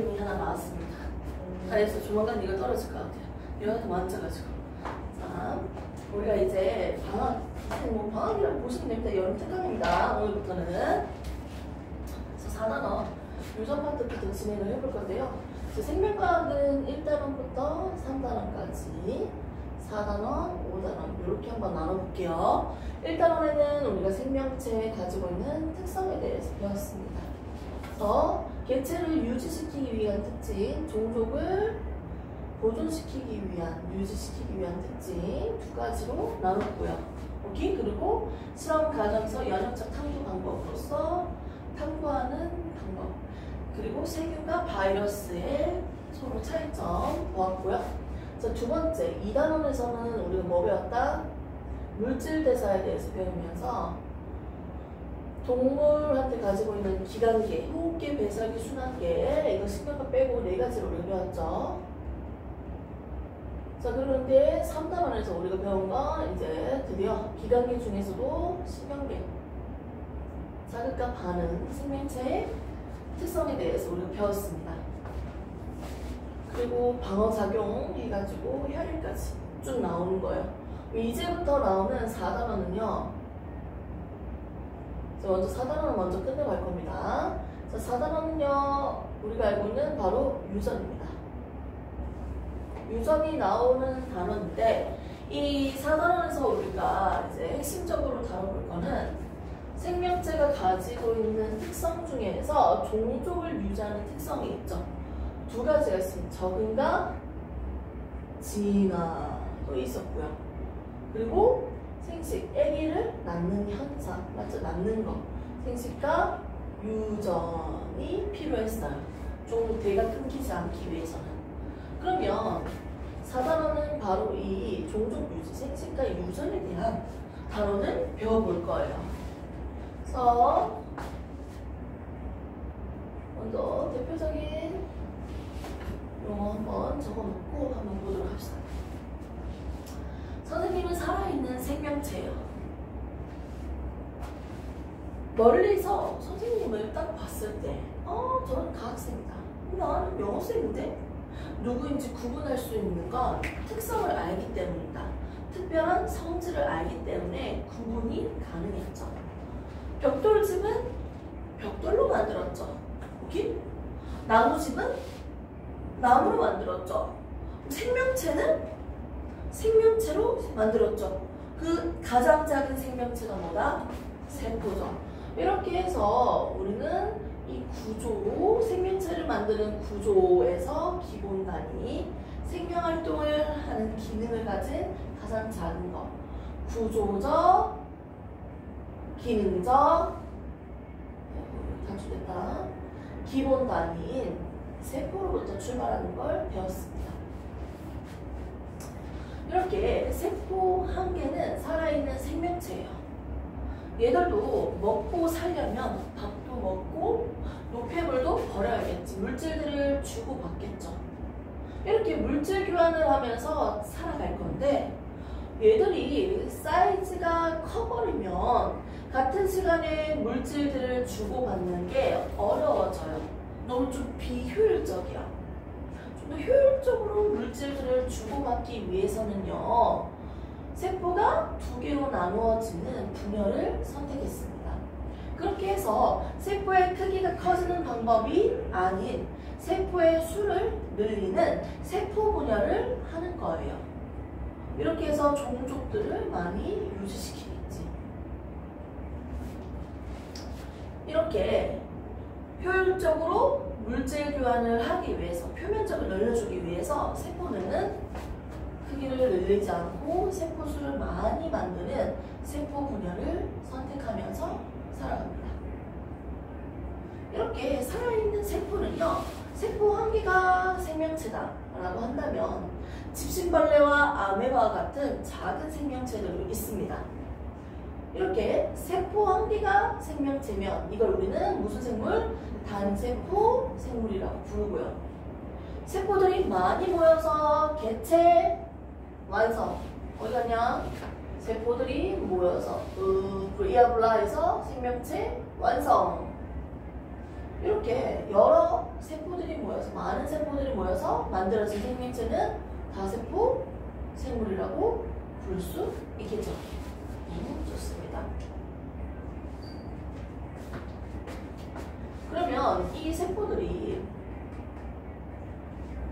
이름이 하나 나왔습니다. 그래서 조만간 이거 떨어질 것 같아요. 이거 더 많아가지고. 자, 우리가 이제 방학이라고 보시면 됩니다. 여름 특강입니다. 오늘부터는. 그래서 4단원 유전 파트부터 진행을 해볼 건데요. 생명과학은 1단원부터 3단원까지 4단원, 5단원 이렇게 한번 나눠볼게요. 1단원에는 우리가 생명체에 가지고 있는 특성에 대해서 배웠습니다. 그래서 개체를 유지시키기 위한 특징, 종족을 보존시키기 위한, 유지시키기 위한 특징 두 가지로 나눴고요. 오케이? 그리고 실험 과정에서 연역적 탐구 방법으로서 탐구하는 방법, 그리고 세균과 바이러스의 서로 차이점 보았고요. 자, 두 번째, 2단원에서는 우리가 뭐 배웠다? 물질 대사에 대해서 배우면서 동물한테 가지고 있는 기관계, 호흡계, 배설계, 순환계, 이거 신경과 빼고 4가지를 우리가 배웠죠. 자, 그런데 3단원에서 우리가 배운 건 이제 드디어 기관계 중에서도 신경계, 자극과 반응, 생명체의 특성에 대해서 우리가 배웠습니다. 그리고 방어작용 해가지고 혈액까지 쭉 나오는 거예요. 이제부터 나오는 4단원은요. 먼저 4단원을 먼저 끝내고 갈 겁니다. 자, 4단원은요. 우리가 알고 있는 바로 유전입니다. 유전이 나오는 단원인데 이 4단원에서 우리가 이제 핵심적으로 다뤄볼 거는 생명체가 가지고 있는 특성 중에서 종족을 유지하는 특성이 있죠. 두 가지가 있습니다. 적응과 진화도 있었고요. 그리고 생식, 아기를 낳는 현상, 맞죠? 낳는 거. 생식과 유전이 필요했어요. 종대가 끊기지 않기 위해서는. 그러면 4단원은 바로 이 종족 유지, 생식과 유전에 대한 단원을 배워볼 거예요. 그래서 먼저 대표적인 용어 한번 적어놓고 한번 보도록 합시다. 선생님은 살아있는 생명체예요. 멀리서 선생님을 딱 봤을 때 저는 과학생이다. 나는 영어생인데? 누구인지 구분할 수 있는 건 특성을 알기 때문이다. 특별한 성질을 알기 때문에 구분이 가능했죠. 벽돌집은 벽돌로 만들었죠. 오케이? 나무집은 나무로 만들었죠. 생명체는 생명체로 만들었죠. 그 가장 작은 생명체가 뭐다? 세포죠. 이렇게 해서 우리는 이 구조, 생명체를 만드는 구조에서 기본 단위, 생명활동을 하는 기능을 가진 가장 작은 거, 구조적, 기능적, 단축됐다. 기본 단위인 세포로부터 출발하는 걸 배웠습니다. 이렇게 세포 한 개는 살아있는 생명체예요. 얘들도 먹고 살려면 밥도 먹고 노폐물도 버려야겠지. 물질들을 주고받겠죠. 이렇게 물질 교환을 하면서 살아갈 건데 얘들이 사이즈가 커버리면 같은 시간에 물질들을 주고받는 게 어려워져요. 너무 좀 비효율적이야. 좀 더 효율적으로 물질들을 주고받기 위해서는요. 세포가 2개로 나누어지는 분열을 선택했습니다. 그렇게 해서 세포의 크기가 커지는 방법이 아닌 세포의 수를 늘리는 세포 분열을 하는 거예요. 이렇게 해서 종족들을 많이 유지시키겠지. 이렇게 효율적으로 물질 교환을 하기 위해서, 표면적을 늘려주기 위해서 세포는 크기를 늘리지 않고 세포 수를 많이 만드는 세포 분열을 선택하면서 살아갑니다. 이렇게 살아있는 세포는요, 세포 한 개가 생명체다 라고 한다면 집신벌레와 아메바와 같은 작은 생명체들도 있습니다. 이렇게 세포 한 개가 생명체면 이걸 우리는 무슨 생물? 단세포 생물이라고 부르고요. 세포들이 많이 모여서 개체 완성. 어디 갔냐? 세포들이 모여서 브리아블라에서 생명체 완성. 이렇게 여러 세포들이 모여서 많은 세포들이 모여서 만들어진 생명체는 다세포 생물이라고 부를 수 있겠죠. 좋습니다. 그러면 이 세포들이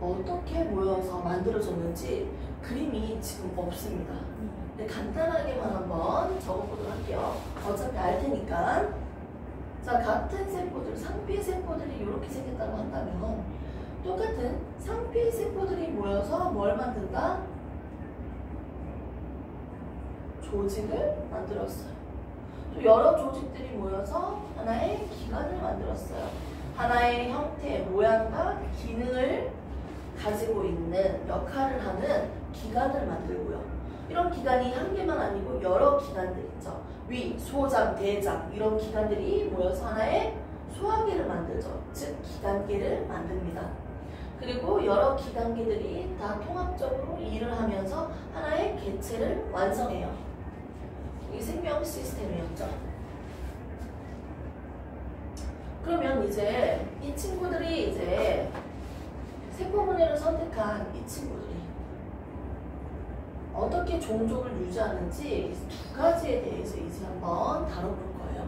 어떻게 모여서 만들어졌는지 그림이 지금 없습니다. 근데 간단하게만 한번 적어보도록 할게요. 어차피 알 테니까. 자, 같은 세포들, 상피 세포들이 이렇게 생겼다고 한다면 똑같은 상피 세포들이 모여서 뭘 만든다? 조직을 만들었어요. 또 여러 조직들이 모여서 하나의 기관을 만들었어요. 하나의 형태, 모양과 기능을 가지고 있는 역할을 하는 기관을 만들고요. 이런 기관이 한 개만 아니고 여러 기관들 있죠. 위, 소장, 대장 이런 기관들이 모여서 하나의 소화기를 만들죠. 즉 기관계를 만듭니다. 그리고 여러 기관계들이 다 통합적으로 일을 하면서 하나의 개체를 완성해요. 이게 생명 시스템이었죠. 그러면 이제 이 친구들이 이제 세포분해를 선택한 이 친구들이 어떻게 종족을 유지하는지 두 가지에 대해서 이제 한번 다뤄볼 거예요.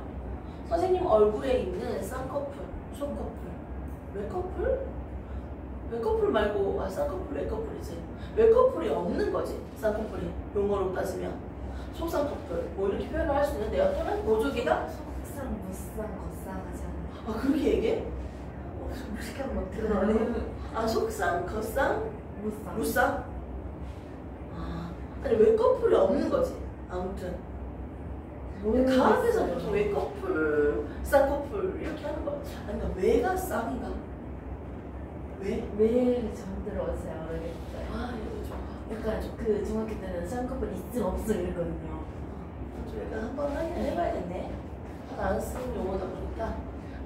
선생님 얼굴에 있는 쌍꺼풀, 솜꺼풀, 외꺼풀? 외꺼풀 말고 쌍꺼풀, 외꺼풀이지. 외꺼풀이 없는 거지, 쌍꺼풀이. 용어로 따지면. 속쌍꺼풀, 뭐 이렇게 표현을 할 수 있는데요. 또는 보조개가 속상, 무쌍, 겉상 하지 않아요? 아, 그렇게 얘기해? 무식하면 막 드러나네요. 아, 속쌍, 겉쌍, 무쌍. 무쌍? 아, 아니 외꺼풀이 없는 거지. 아무튼 가을에서 보통 외꺼풀, 쌍꺼풀 이렇게 하는 거. 아니 그러니까 외가 쌍인가? 왜 처음 들어왔어요? 모르겠어요. 아, 이거 좋아. 약간 그 중학교 때는 쌍꺼풀 있음 없음 이랬거든요. 저희가 한번 확인을 해봐야겠네. 하도 안 쓰는 용어다 보니까.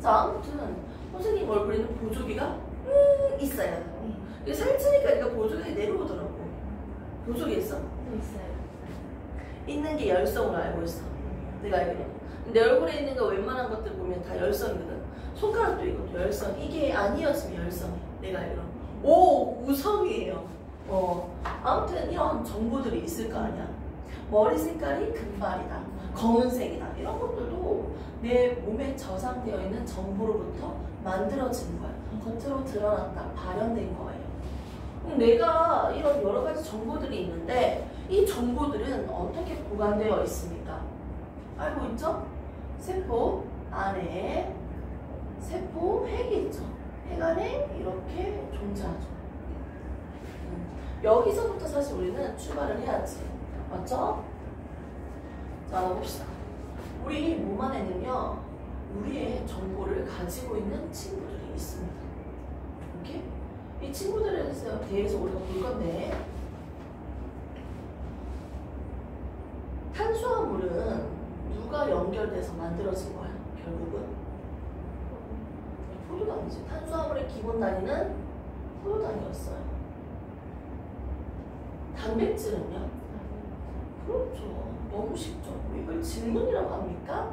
자, 아무튼 선생님 얼굴에는 보조개가 있어요. 이게 살찌니까 얘가 보조개 내려오더라고. 보조개 있어? 또 있어요. 있는 게 열성으로 알고 있어. 내가 알기로는. 근데 얼굴에 있는 거 웬만한 것들 보면 다 열성이거든. 손가락도 이것도 열성. 이게 아니었으면 열성이. 내가 알기로는. 오! 우성이에요. 아무튼 이런 정보들이 있을 거 아니야. 머리 색깔이 금발이다. 검은색이다. 이런 것들도 내 몸에 저장되어 있는 정보로부터 만들어진 거야. 겉으로 드러났다. 발현된 거예요. 그럼 내가 이런 여러 가지 정보들이 있는데 이 정보들은 어떻게 보관되어 있습니까? 알고 있죠? 세포 안에 세포 핵이 있죠. 핵 안에 이렇게 존재하죠. 여기서부터 사실 우리는 출발을 해야지. 맞죠? 자, 봅시다. 우리 몸 안에는요, 우리의 정보를 가지고 있는 친구들이 있습니다. 이렇게? 이 친구들에 대해서 우리가 볼 건데, 탄수화물은 누가 연결돼서 만들어진 거야? 결국은 포도당이지. 탄수화물의 기본 단위는 포도당이었어요. 단백질은요? 그렇죠. 너무 쉽죠. 이걸 질문이라고 합니까?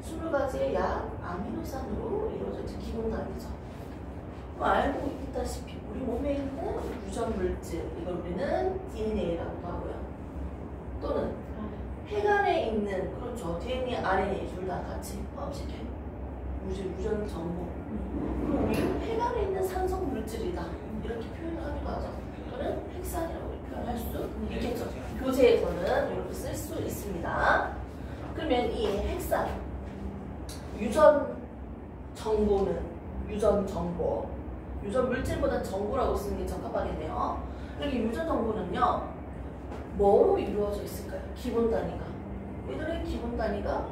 20가지의 약 아미노산으로 이루어진 기본 단위죠. 알고 있다시피 우리 몸에 있는 유전 물질, 이걸 우리는 DNA라고 하고요. 또는 핵 안에 있는, 그렇죠, DNA, RNA 둘 다 같이 포함시켜. 유전 정보. 그리고 우리는 핵 안에 있는 산성 물질이다. 이렇게 표현을 하기도 하죠. 또는 핵산이라고 표현할 수 있겠죠. 교재에서는 이렇게 쓸 수 있습니다. 그러면 이 핵산, 유전 정보는 유전 정보, 유전 물질보다 정보라고 쓰는 게 적합하겠네요. 이렇게 유전 정보는요, 뭐로 이루어져 있을까요? 기본 단위가. 얘들의 기본 단위가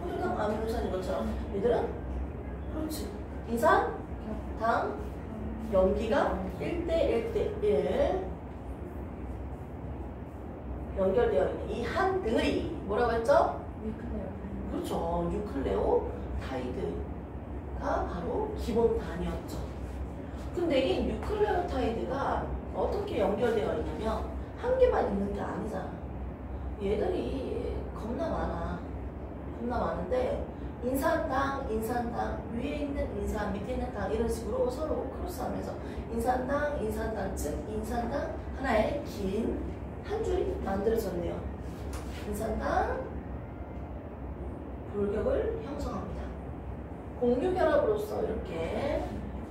포도당 아미노산인 것처럼 얘들은 그렇지. 인산, 당, 염기가 1대1대1 연결되어 있는 이 한 덩어리 뭐라고 했죠? 뉴클레오. 그렇죠. 뉴클레오타이드가 바로 기본 단위였죠. 근데 이 뉴클레오타이드가 어떻게 연결되어 있냐면 한 개만 있는 게 아니잖아. 얘들이 겁나 많아. 겁나 많은데 인산당, 인산당, 위에 있는 인산, 밑에 있는 당 이런 식으로 서로 크로스하면서 인산당, 인산당, 즉 인산당 하나의 긴 한 줄이 만들어졌네요. 인산당 골격을 형성합니다. 공유 결합으로서 이렇게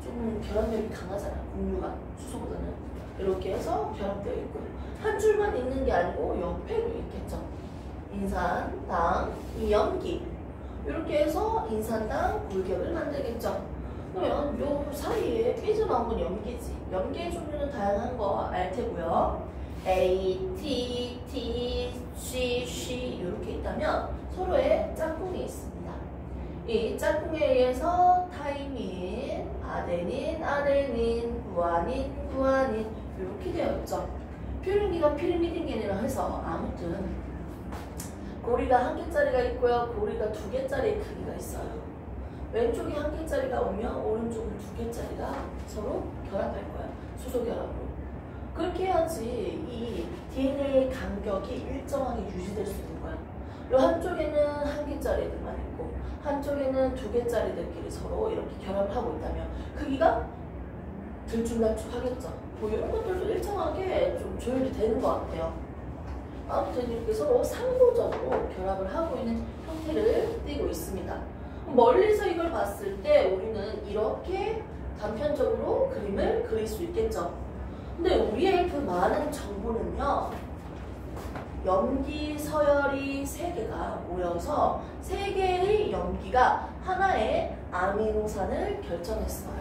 좀 결합력이 강하잖아. 공유가 수소보다는 이렇게 해서 결합되어 있고 한 줄만 있는 게 아니고 옆에도 있겠죠. 인산당, 이 염기 이렇게 해서 인산당 골격을 만들겠죠. 그러면 요 사이에 삐져나온 건 염기지. 염기의 종류는 다양한 거 알 테고요. A, T, T, C, C 이렇게 있다면 서로의 짝꿍이 있습니다. 이 짝꿍에 의해서 타이민, 아데닌, 아데닌, 구아닌, 구아닌 이렇게 되어 있죠. 피리미딘과 피리미딘겐이라 해서 아무튼 고리가 한 개짜리가 있고요. 고리가 두 개짜리의 크기가 있어요. 왼쪽이 한 개짜리가 오면 오른쪽은 두 개짜리가 서로 결합할 거야. 수소 결합으로. 그렇게 해야지 이 DNA의 간격이 일정하게 유지될 수 있는 거야. 요 한쪽에는 한 개짜리들만 있고 한쪽에는 두 개짜리들끼리 서로 이렇게 결합을 하고 있다면 크기가 들쭉날쭉하겠죠. 뭐 이런 것들도 일정하게 좀 조율이 되는 것 같아요. 아무튼 이렇게 서로 상호적으로 결합을 하고 있는 형태를 띠고 있습니다. 멀리서 이걸 봤을 때 우리는 이렇게 단편적으로 그림을 그릴 수 있겠죠. 근데 우리의 그 많은 정보는요, 염기, 서열이 세 개가 모여서 세 개의 염기가 하나의 아미노산을 결정했어요.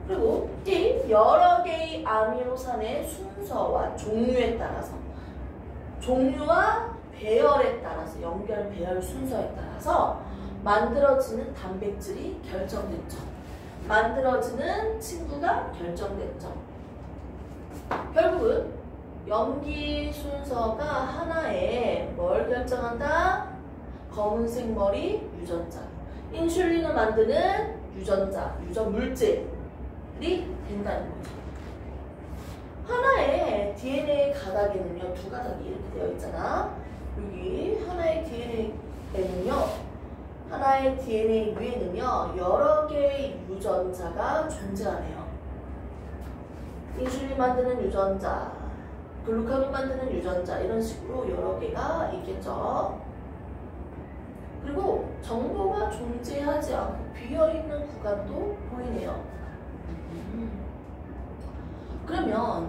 그리고 이 여러 개의 아미노산의 순서와 종류에 따라서 종류와 배열에 따라서 연결 배열 순서에 따라서 만들어지는 단백질이 결정됐죠. 만들어지는 친구가 결정됐죠. 결국은 염기 순서가 하나의 뭘 결정한다? 검은색 머리 유전자. 인슐린을 만드는 유전자, 유전 물질이 된다는 거죠. 하나의 DNA 가닥에는요, 두 가닥이 이렇게 되어 있잖아. 여기 하나의 DNA에는요, 하나의 DNA 위에는요, 여러 개의 유전자가 존재하네요. 인슐린 만드는 유전자, 글루카곤 만드는 유전자, 이런 식으로 여러 개가 있겠죠. 그리고 정보가 존재하지 않고 비어있는 구간도 보이네요. 그러면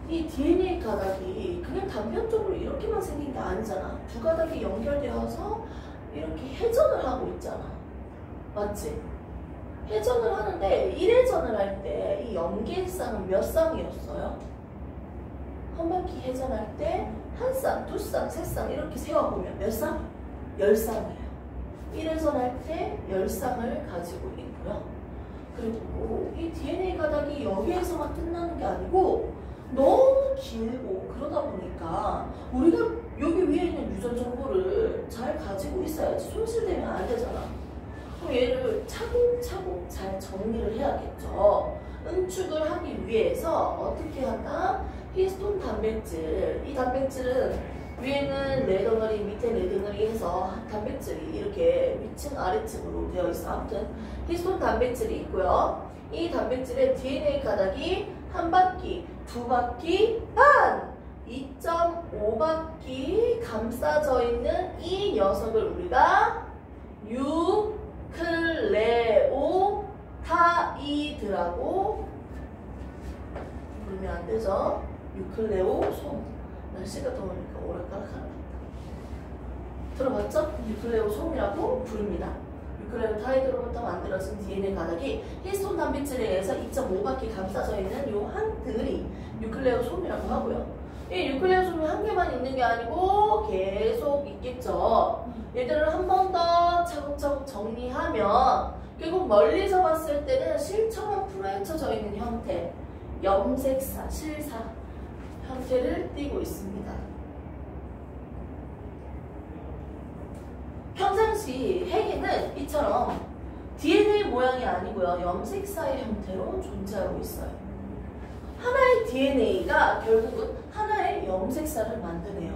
이 DNA 가닥이 그냥 단편적으로 이렇게만 생긴 게 아니잖아. 두 가닥이 연결되어서 이렇게 회전을 하고 있잖아. 맞지? 회전을 하는데 1회전을 할 때 이 염기일상은 몇 쌍이었어요? 한 바퀴 회전할 때 한 쌍, 두 쌍, 세 쌍 이렇게 세워보면 몇 쌍? 10쌍이에요. 1회전 할 때 10쌍을 가지고 있고요. 그리고 이 DNA 가닥이 여기에서만 끝나는 게 아니고 너무 길고 그러다 보니까 우리가 여기 위에 있는 유전 정보를 잘 가지고 있어야지 손실되면 안 되잖아. 그럼 얘를 차곡차곡 잘 정리를 해야겠죠. 응축을 하기 위해서 어떻게 한다? 히스톤 단백질. 이 단백질은 위에는 네 덩어리, 밑에 네 덩어리 해서 단백질이 이렇게 위층 아래층으로 되어 있어. 아무튼 히스톤 단백질이 있고요. 이 단백질의 DNA 가닥이 한 바퀴, 두 바퀴 반! 2.5바퀴 감싸져 있는 이 녀석을 우리가 유클레오타이드라고 부르면 안 되죠. 유클레오솜. 날씨가 더우니까 오락가락 하나. 들어봤죠? 유클레오솜이라고 부릅니다. 유클레오타이드로부터 만들어진 DNA 가닥이 히스톤 단백질에 의해서 2.5바퀴 감싸져 있는 요 한 덩어리 유클레오솜이라고 하고요. 이 유클레오솜이 한 개만 있는 게 아니고 계속 있겠죠. 얘들을 한 번 더 차곡차곡 정리하면 결국 멀리서 봤을 때는 실처럼 풀어헤쳐져 있는 형태, 염색사, 실사 형태를 띠고 있습니다. 평상시 핵에는 이처럼 DNA 모양이 아니고요, 염색사의 형태로 존재하고 있어요. 하나의 DNA가 결국은 하나의 염색사를 만드네요.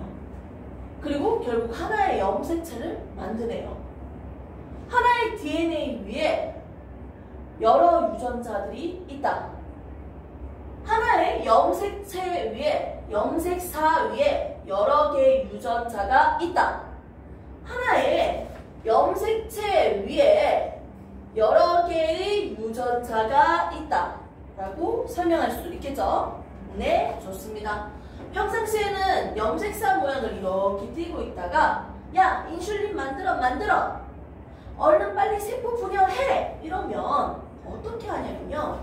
그리고 결국 하나의 염색체를 만드네요. 하나의 DNA 위에 여러 유전자들이 있다. 하나의 염색체 위에, 염색사 위에 여러 개의 유전자가 있다. 하나의 염색체 위에 여러 개의 유전자가 있다 라고 설명할 수 있겠죠? 네, 좋습니다. 평상시에는 염색사 모양을 이렇게 띄고 있다가 야, 인슐린 만들어 얼른 빨리 세포 분열해 이러면 어떻게 하냐면요,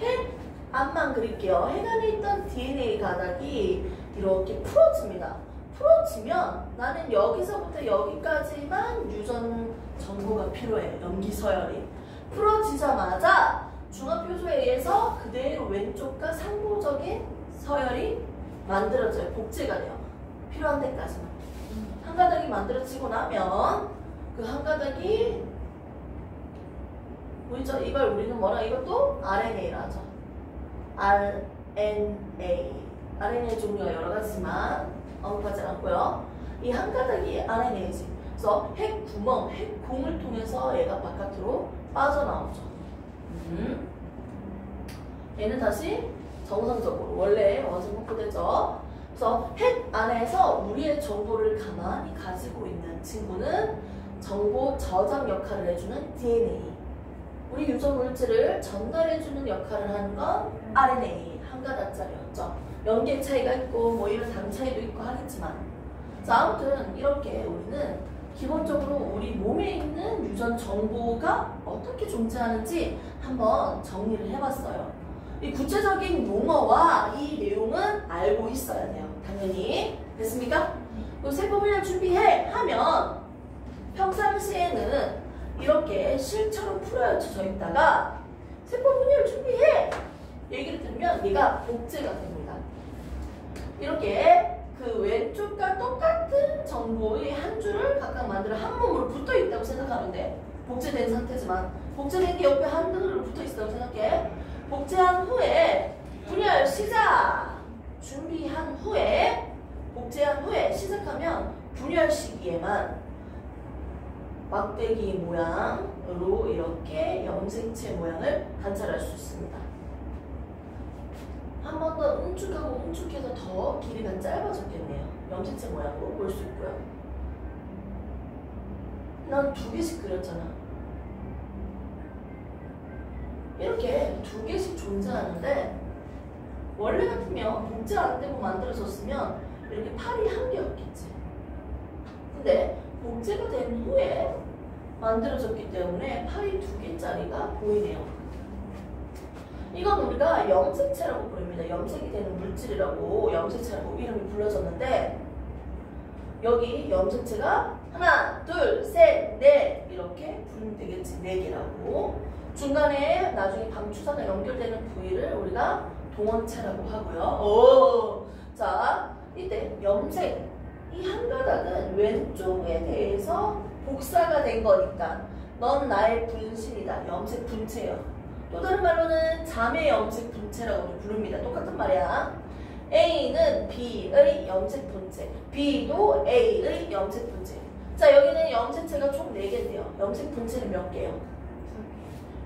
핵 앞만 그릴게요. 핵 안에 있던 DNA 가닥이 이렇게 풀어집니다. 풀어지면 나는 여기서부터 여기까지만 유전 정보가 필요해. 염기 서열이 풀어지자마자 중화표소에 의해서 그대로 왼쪽과 상보적인 서열이 만들어져요. 복제가 돼요. 필요한 데까지만. 한 가닥이 만들어지고 나면 그 한 가닥이 보이죠? 이걸 우리는 뭐라, 이것도 RNA라 하죠. RNA. RNA 종류가 여러 가지지만 언급하지 않고요. 이 한 가닥이 RNA지. 그래서 핵 구멍, 핵 공을 통해서 얘가 바깥으로 빠져나오죠. 얘는 다시 정상적으로 원래 원심 복구되죠. 그래서 핵 안에서 우리의 정보를 가만히 가지고 있는 친구는 정보 저장 역할을 해주는 DNA. 우리 유전 물질을 전달해주는 역할을 하는 건 RNA 한 가닥짜리였죠. 연계 차이가 있고 뭐 이런 당 차이도 있고 하겠지만, 자, 아무튼 이렇게 우리는 기본적으로 우리 몸에 있는 유전 정보가 어떻게 존재하는지 한번 정리를 해봤어요. 이 구체적인 용어와 이 내용은 알고 있어야 돼요. 당연히. 됐습니까? 세포 분열 준비해 하면 평상시에는 이렇게 실처럼 풀어젖혀 있다가 세포 분열 준비해 얘기를 들으면 얘가 복제가 됩니다. 이렇게 그 왼쪽과 똑같은 정보의 한 줄을 각각 만들어 한 몸으로 붙어 있다고 생각하면 돼. 복제된 상태지만 복제된 게 옆에 한 줄로 붙어 있다고 생각해. 복제한 후에 분열 시작! 준비한 후에 복제한 후에 시작하면 분열 시기에만 막대기 모양으로 이렇게 염색체 모양을 관찰할 수 있습니다. 한 번 더 응축하고 응축해서 더 길이가 짧아졌겠네요. 염색체 모양으로 볼 수 있고요. 난 2개씩 그렸잖아. 이렇게 2개씩 존재하는데 원래 같으면 복제 안 되고 만들어졌으면 이렇게 팔이 1개였겠지. 근데 복제가 된 후에 만들어졌기 때문에 팔이 2개짜리가 보이네요. 이건 우리가 염색체라고 부릅니다. 염색이 되는 물질이라고 염색체라고 이름이 불러졌는데, 여기 염색체가 하나, 둘, 셋, 넷 이렇게 부르면 되겠지. 4개라고. 중간에 나중에 방추산과 연결되는 부위를 우리가 동원체라고 하고요. 오, 자, 이때 염색 이 한 가닥은 왼쪽에 대해서 복사가 된 거니까 넌 나의 분신이다. 염색 분체예요. 또 다른 말로는 자매 염색 분체라고 부릅니다. 똑같은 말이야. A는 B의 염색 분체, B도 A의 염색 분체. 자, 여기는 염색체가 총 4개인데요. 염색 분체는 몇 개예요?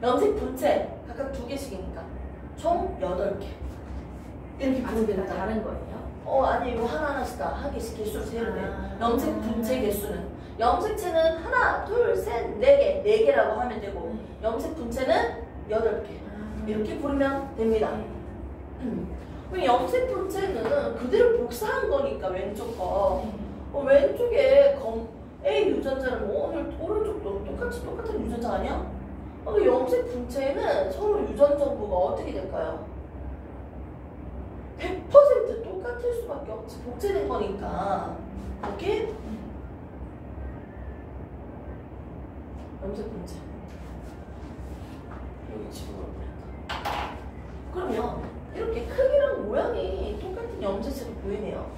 염색 분체 각각 2개씩이니까 총 8개. 이렇게 부르면 됩니다. 다른 거예요? 아니, 이거 하나하나씩 다 한 개씩 개수를 세면 돼요. 염색 분체 개수는. 염색체는 하나, 둘, 셋, 4개. 4개라고 하면 되고, 염색 분체는 8개. 이렇게 부르면 됩니다. 염색 분체는 그대로 복사한 거니까, 왼쪽 거. 왼쪽에 A 유전자는 오른쪽도 똑같은 유전자 아니야? 염색 분체는 서로 유전 정보가 어떻게 될까요? 100% 똑같을 수밖에 없지. 복제된 거니까. 오케이? 염색 분체. 여기 집어넣어버렸다. 그러면 이렇게 크기랑 모양이 똑같은 염색체가 보이네요.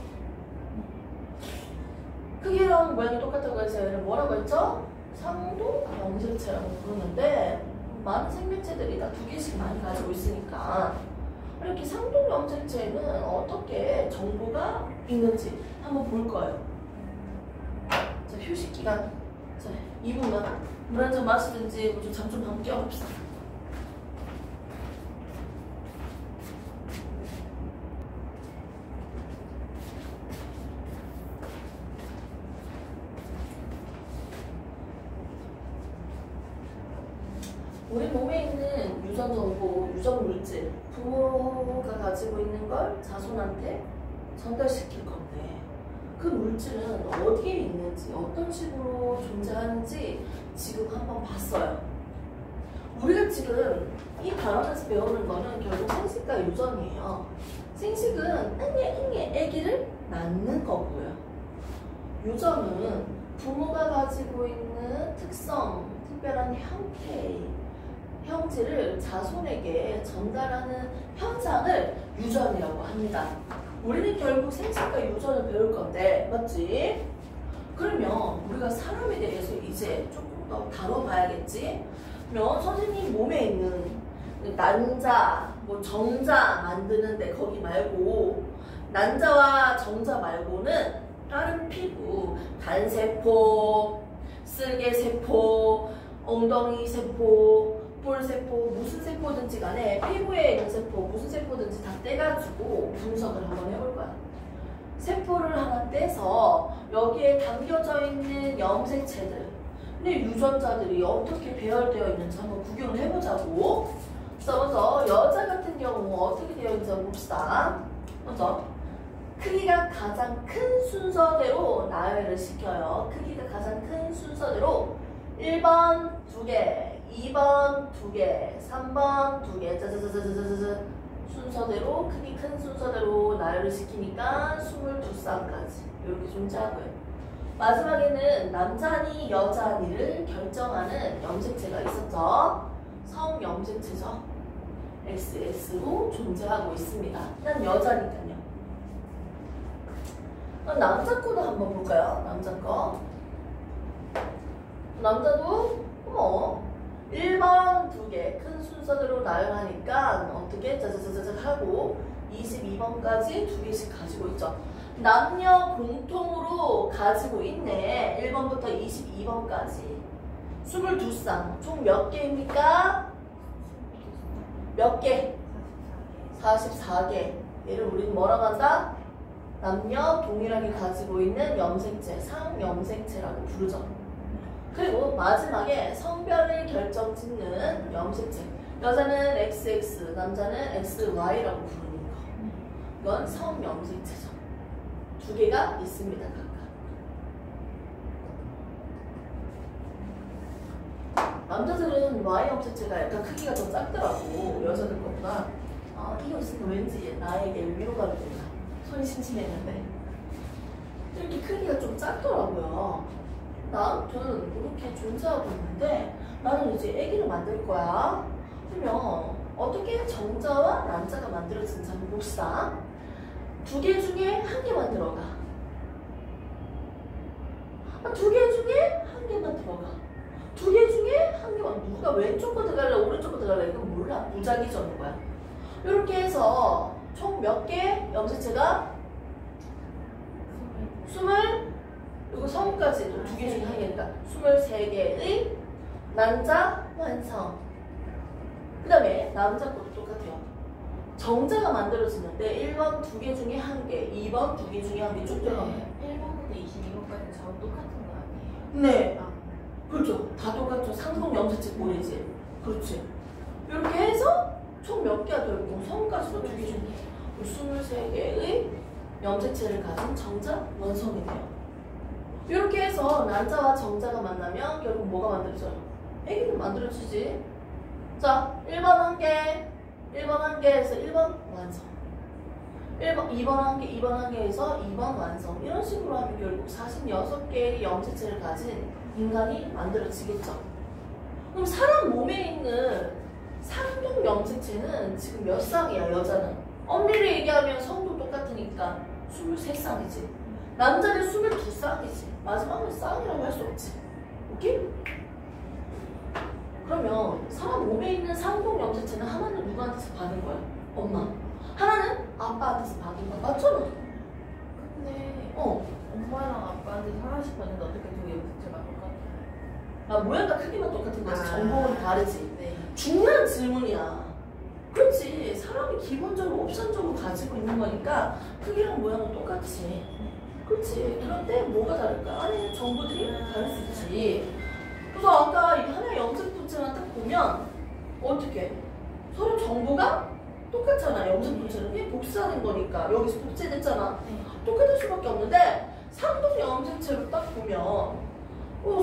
크기랑 모양이 똑같다고 해서 얘를 뭐라고 했죠? 상도 염색체라고 부르는데, 많은 생명체들이 다 2개씩 많이 가지고 있으니까 이렇게 상동 염색체에는 어떻게 정보가 있는지 한번 볼 거예요. 자, 휴식 기간. 자, 2분만 물 한 잔 마시든지 뭐 좀 잠 좀 한번 깨워봅시다. 우리 몸에 있는 유전 정보, 유전 물질, 부모가 가지고 있는 걸 자손한테 전달시킬 건데 그 물질은 어디에 있는지, 어떤 식으로 존재하는지 지금 한번 봤어요. 우리가 지금 이 발언에서 배우는 거는 결국 생식과 유전이에요. 생식은 아기를 낳는 거고요. 유전은 부모가 가지고 있는 특성, 특별한 형질을 자손에게 전달하는 현상을 유전이라고 합니다. 우리는 결국 생식과 유전을 배울 건데, 맞지? 그러면 우리가 사람에 대해서 이제 조금 더 다뤄봐야겠지? 그러면 선생님 몸에 있는 난자, 뭐 정자 만드는데 거기 말고 난자와 정자 말고는 다른 피부, 단세포, 쓸개세포, 엉덩이 세포, 볼세포, 무슨 세포든지 간에 피부에 있는 세포, 무슨 세포든지 다 떼가지고 분석을 한번 해볼 거야. 세포를 하나 떼서 여기에 담겨져 있는 염색체들, 근데 유전자들이 어떻게 배열되어 있는지 한번 구경을 해보자고. 먼저 여자 같은 경우 어떻게 되어 있는지 한번 봅시다. 먼저 크기가 가장 큰 순서대로 나열을 시켜요. 크기가 가장 큰 순서대로 1번 2개, 2번 2개, 3번 2개, 짜자자자자자자 순서대로 크기 큰 순서대로 나열을 시키니까 22쌍까지 이렇게 존재하고요. 마지막에는 남자니 여자니를 결정하는 염색체가 있었죠. 성염색체죠. XX로 존재하고 있습니다. 난 여자니까요. 남자 거도 한번 볼까요? 남자 거. 남자도 1번 2개 큰 순서대로 나열하니까 어떻게 짜자자자자 하고 22번까지 2개씩 가지고 있죠. 남녀 공통으로 가지고 있네. 1번부터 22번까지 22쌍. 총 몇 개입니까? 몇 개? 44개. 얘를 우리는 뭐라고 한다? 남녀 동일하게 가지고 있는 염색체, 상염색체라고 부르죠. 그리고 마지막에 성별을 결정짓는 염색체. 여자는 XX, 남자는 XY라고 부르는 거. 이건 성염색체죠. 2개가 있습니다, 각각. 남자들은 Y 염색체가 약간 크기가 더 작더라고, 여자들 것보다. 이거 있으면 왠지 나에게 위로가 됩니다. 손이 심심했는데. 이렇게 크기가 좀 작더라고요. 아무튼 이렇게 존재하고 있는데 나는 이제 아기를 만들 거야. 그러면 어떻게 정자와 난자가 만들어지는지 한번 봅시다. 2개 중에 1개만 들어가. 2개 중에 1개만 들어가. 2개 중에 1개만. 누가 왼쪽 거 들어갈래 오른쪽 거 들어갈래 이건 몰라. 무작위적인 거야. 이렇게 해서 총 몇 개 염색체가? 20. 그리고 성까지 또 2개 중에 1개니까 23개의 난자 완성. 그 다음에 남자 것도 똑같아요. 정자가 만들어지는데 1번 2개 중에 1개, 2번 2개 중에 1개 쭉 들어가면 1번부터 22번까지 전부 똑같은 거 아니에요? 네. 그렇죠. 다 똑같죠. 상성 염색체 꼴이지. 그렇지. 이렇게 해서 총 몇 개가 되고 성까지도 2개 중에 23개의 염색체를 가진 정자 원성이 돼요. 이렇게 해서 난자와 정자가 만나면 결국 뭐가 만들어져요? 애기는 만들어지지. 자, 1번 1개, 1번 1개에서 1번 완성. 2번 1개, 2번 1개에서 2번 완성. 이런 식으로 하면 결국 46개의 염색체를 가진 인간이 만들어지겠죠. 그럼 사람 몸에 있는 상동 염색체는 지금 몇 쌍이야, 여자는? 엄밀히 얘기하면 성도 똑같으니까 23쌍이지. 남자는 22쌍이지. 마지막은 쌍이라고 할 수 없지. 오케이? 그러면 사람 몸에 있는 상동 염색체는 하나는 누구한테서 받은 거야? 엄마. 하나는 아빠한테서 받은 거야. 맞잖아. 근데 엄마랑 아빠한테 하나씩 받는데 어떻게 두 염색체가 똑같아요? 모양과 크기만 똑같은 거지. 정보는 다르지. 네. 중요한 질문이야. 그렇지. 사람이 기본적으로 옵션적으로 가지고 있는 거니까 크기랑 모양은 똑같지. 그렇지. 그런데 뭐가 다를까? 아니, 정보들이 다를 수 있지. 그래서 아까 이 하나의 염색 분체만 딱 보면 어떻게? 서로 정보가 똑같잖아. 염색 분체는 이게 복사된 거니까 여기서 복제됐잖아. 똑같을 수밖에 없는데 상동 염색체로 딱 보면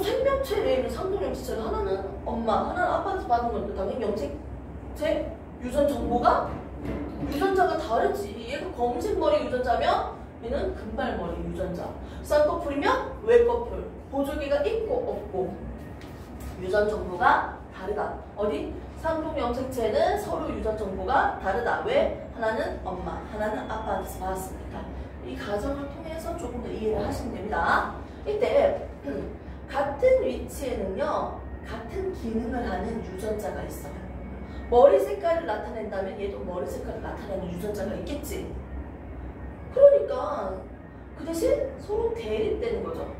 생명체 내에 있는 상동 염색체는 하나는 엄마, 하나는 아빠한테 받은 건데 당연히 염색체 유전 정보가 유전자가 다르지. 얘가 검은색머리 유전자면 얘는 금발머리 유전자. 쌍꺼풀이면 외꺼풀. 보조개가 있고 없고 유전 정보가 다르다. 어디? 상동 염색체는 서로 유전 정보가 다르다. 왜? 하나는 엄마, 하나는 아빠한테서 받았으니까. 이 과정을 통해서 조금 더 이해를 하시면 됩니다. 이때 같은 위치에는요, 같은 기능을 하는 유전자가 있어요. 머리 색깔을 나타낸다면 얘도 머리 색깔을 나타내는 유전자가 있겠지. 그러니까 그 대신 서로 대립되는 거죠.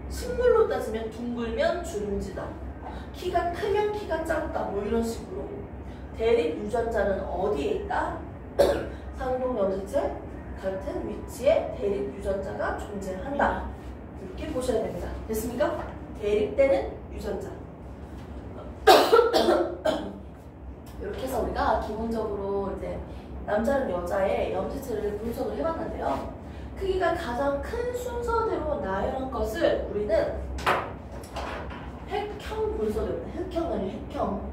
식물로 따지면 둥글면 주름지다. 키가 크면 키가 작다. 뭐 이런 식으로. 대립 유전자는 어디에 있다? 상동 염색체 같은 위치에 대립 유전자가 존재한다. 이렇게 보셔야 됩니다. 됐습니까? 대립되는 유전자. 이렇게 해서 우리가 기본적으로 이제 남자랑 여자의 염색체를 분석을 해봤는데요. 크기가 가장 큰 순서대로 나열한 것을 우리는 획형 분석입니다. 획형은 아니고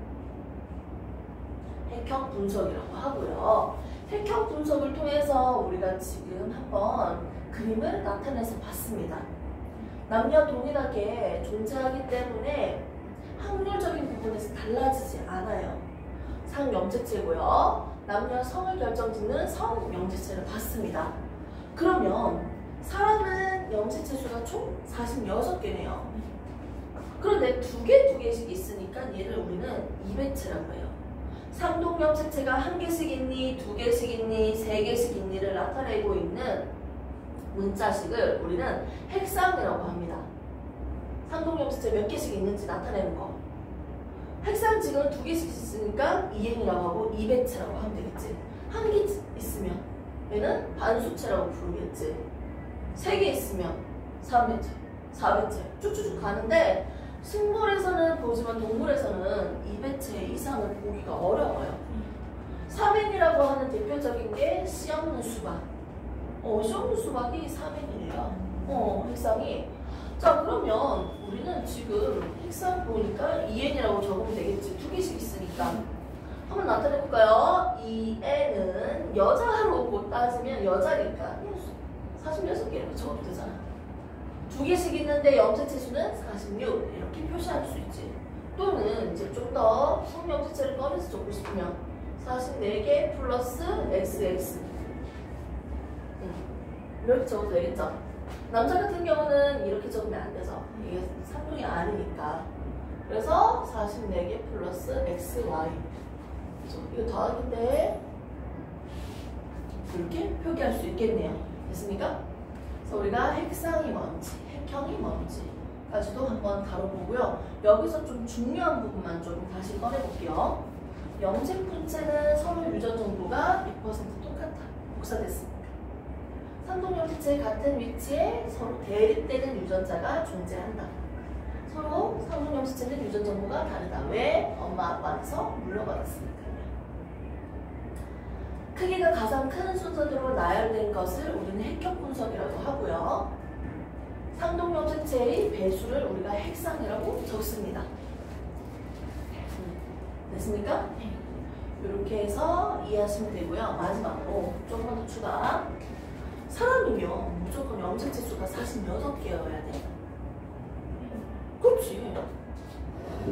획형 분석이라고 하고요. 획형 분석을 통해서 우리가 지금 한번 그림을 나타내서 봤습니다. 남녀 동일하게 존재하기 때문에 확률적인 부분에서 달라지지 않아요. 상염색체고요. 남녀 성을 결정짓는 성염색체를 봤습니다. 그러면 사람은 염색체 수가 총 46개네요. 그런데 두 개씩 있으니까 얘를 우리는 이배체라고 해요. 상동 염색체가 한 개씩 있니, 두 개씩 있니, 세 개씩 있니를 나타내고 있는 문자식을 우리는 핵상이라고 합니다. 상동 염색체 몇 개씩 있는지 나타내는 거. 핵상 지금 두 개씩 있으니까 이행이라고 하고 이배체라고 하면 되겠지. 한 개 있으면 얘는 반수체라고 부르겠지. 세 개 있으면 3배체, 4배체 쭉쭉쭉 가는데 식물에서는 보지만 동물에서는 2배체 이상을 보기가 어려워요. 3N이라고 하는 대표적인 게 씨 없는 수박. 씨 없는 수박이 3N이래요. 핵상이. 자, 그러면 우리는 지금 핵상 보니까 2N이라고 적으면 되겠지. 두 개씩 있으니까. 한번 나타내볼까요? 2N은 여자로 따지면 여자니까 46개라고 적어도 되잖아. 두 개씩 있는데 염색체 수는 46 이렇게 표시할 수 있지. 또는 이제 좀 더 성염색체를 꺼내서 적고 싶으면 44개 플러스 XX 이렇게 적어도 되겠죠. 남자 같은 경우는 이렇게 적으면 안 되죠. 이게 상동이 아니니까. 그래서 44개 플러스 XY 이거 더하기인데 이렇게 표기할 수 있겠네요. 됐습니까? 그래서 우리가 핵상이 뭔지, 핵형이 뭔지까지도 한번 다뤄보고요. 여기서 좀 중요한 부분만 좀 다시 꺼내볼게요. 염색 분체는 서로 유전 정보가 100% 똑같아. 복사됐습니다. 상동 염색체 같은 위치에 서로 대립되는 유전자가 존재한다. 서로 상동 염색체는 유전 정보가 다르다. 왜? 엄마 아빠한테서 물려받았으니까요. 크기가 가장 큰 순서대로 나열된 것을 우리는 핵형 분석이라고 하고요. 상동 염색체의 배수를 우리가 핵상이라고 적습니다. 됐습니까? 이렇게 해서 이해하시면 되고요. 마지막으로 조금만 더 추가. 사람이면 무조건 염색체 수가 46개여야 돼. 그렇지.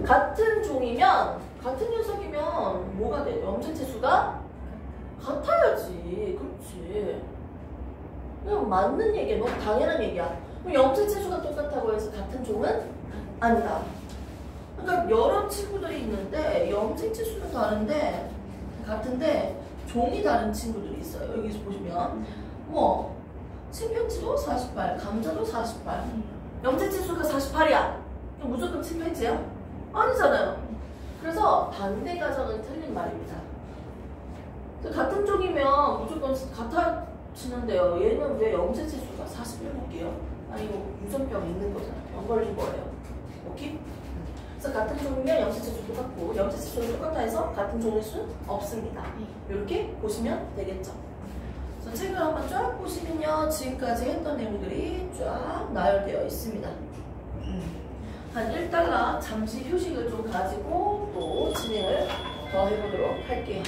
같은 종이면, 같은 녀석이면 뭐가 돼? 염색체 수가 같아야지. 그렇지. 그냥 맞는 얘기야. 너무 당연한 얘기야. 그럼 염색체 수가 똑같다고 해서 같은 종은 아니다. 그러니까 여러 친구들이 있는데 염색체 수는 다른데 같은데 종이 다른 친구들이 있어요. 여기서 보시면 침팬지도 48, 감자도 48. 염색체 수가 48이야. 그럼 무조건 7페이지야? 아니잖아요. 그래서 반대 가정은 틀린 말입니다. 같은 쪽이면 무조건 같아지는데요. 얘는 왜 염색치수가 41 볼게요? 아니 이거 유전병 있는 거잖아. 병 걸린 거예요. 오케이? 그래서 같은 종이면 염색치수 똑같고 염색치수는 똑같다 해서 같은 종일 수 없습니다. 이렇게 보시면 되겠죠. 그래서 책을 한번 쫙 보시면요. 지금까지 했던 내용들이 쫙 나열되어 있습니다. 한 1달러 잠시 휴식을 좀 가지고 또 진행을 더 해보도록 할게요.